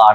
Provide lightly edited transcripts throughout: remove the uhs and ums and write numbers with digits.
R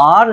R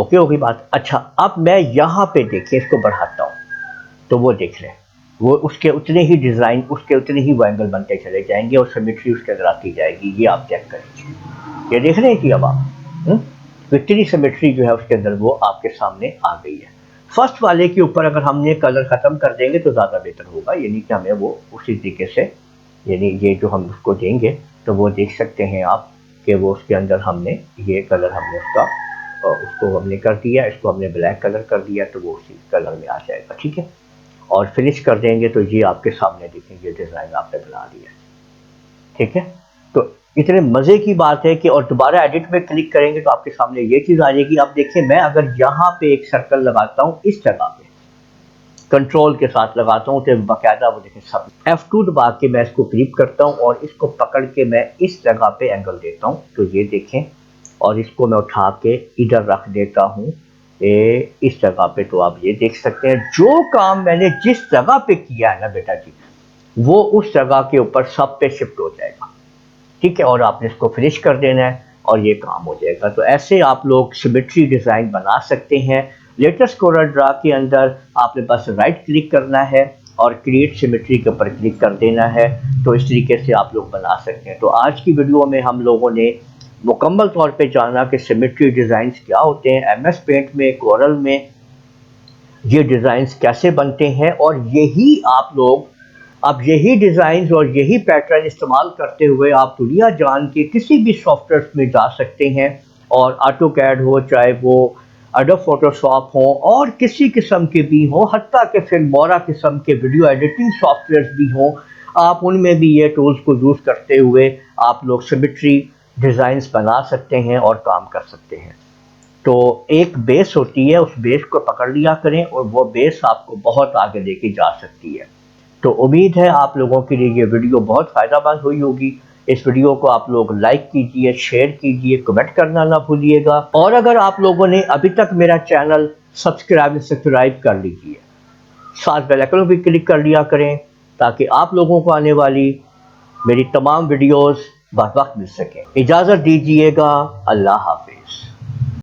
okay होगी बात। अच्छा, अब मैं यहाँ पे देखिए इसको बढ़ाता हूँ, तो वो देख लें, वो उसके उतने ही डिज़ाइन, उसके उतने ही वो एंगल बनते चले जाएंगे और सिमेट्री उसके अंदर आती जाएगी। ये आप चेक करिए, ये देख रहे हैं कि अब आप तो इतनी सिमेट्री जो है उसके अंदर वो आपके सामने आ गई है। फर्स्ट वाले के ऊपर अगर हमने कलर ख़त्म कर देंगे तो ज़्यादा बेहतर होगा, यानी कि हमें वो उसी तरीके से, यानी ये जो हम उसको देंगे तो वो देख सकते हैं आप कि वो उसके अंदर हमने ये कलर हमने उसको हमने कर दिया, इसको हमने ब्लैक कलर कर दिया, तो वो उसी कलर में आ जाएगा। ठीक है, और फिनिश कर देंगे तो ये आपके सामने देखेंगे, ये डिज़ाइन आपने बना दिया। ठीक है, तो इतने मज़े की बात है कि, और दोबारा एडिट में क्लिक करेंगे तो आपके सामने ये चीज़ आ जाएगी। आप देखिए, मैं अगर यहाँ पे एक सर्कल लगाता हूँ इस जगह पे, कंट्रोल के साथ लगाता हूँ तो बाकायदा वो देखें सब F2 दबा के मैं इसको क्लिक करता हूँ और इसको पकड़ के मैं इस जगह पे एंगल देता हूँ, तो ये देखें, और इसको मैं उठा के इधर रख देता हूँ इस जगह पे, तो आप ये देख सकते हैं जो काम मैंने जिस जगह पे किया है ना बेटा जी, वो उस जगह के ऊपर सब पे शिफ्ट हो जाएगा। ठीक है, और आपने इसको फिनिश कर देना है और ये काम हो जाएगा। तो ऐसे आप लोग सिमेट्री डिज़ाइन बना सकते हैं। लेटेस्ट कोरल ड्रा के अंदर आपने बस राइट क्लिक करना है और क्रिएट सिमेट्री के ऊपर क्लिक कर देना है, तो इस तरीके से आप लोग बना सकते हैं। तो आज की वीडियो में हम लोगों ने मुकम्मल तौर पे जाना कि सिमेट्री डिज़ाइंस क्या होते हैं, MS पेंट में, कोरल में ये डिज़ाइंस कैसे बनते हैं, और यही आप लोग अब यही डिज़ाइंस और यही पैटर्न इस्तेमाल करते हुए आप दुनिया जान के किसी भी सॉफ्टवेयर में जा सकते हैं, और AutoCAD हो, चाहे वो एडोब फोटोशॉप हो, और किसी किस्म के भी हो, हत्ता कि फिल्मोरा किस्म के वीडियो एडिटिंग सॉफ्टवेयर भी हों, आप उनमें भी ये टूल्स को यूज़ करते हुए आप लोग सिमेट्री डिज़ाइंस बना सकते हैं और काम कर सकते हैं। तो एक बेस होती है, उस बेस को पकड़ लिया करें और वो बेस आपको बहुत आगे लेके जा सकती है। तो उम्मीद है आप लोगों के लिए ये वीडियो बहुत फ़ायदेमंद हुई होगी। इस वीडियो को आप लोग लाइक कीजिए, शेयर कीजिए, कमेंट करना ना भूलिएगा, और अगर आप लोगों ने अभी तक मेरा चैनल सब्सक्राइब कर लीजिए, साथ बेल आइकन भी क्लिक कर लिया करें ताकि आप लोगों को आने वाली मेरी तमाम वीडियोस बर वक्त मिल सकें। इजाज़त दीजिएगा, अल्लाह हाफिज़।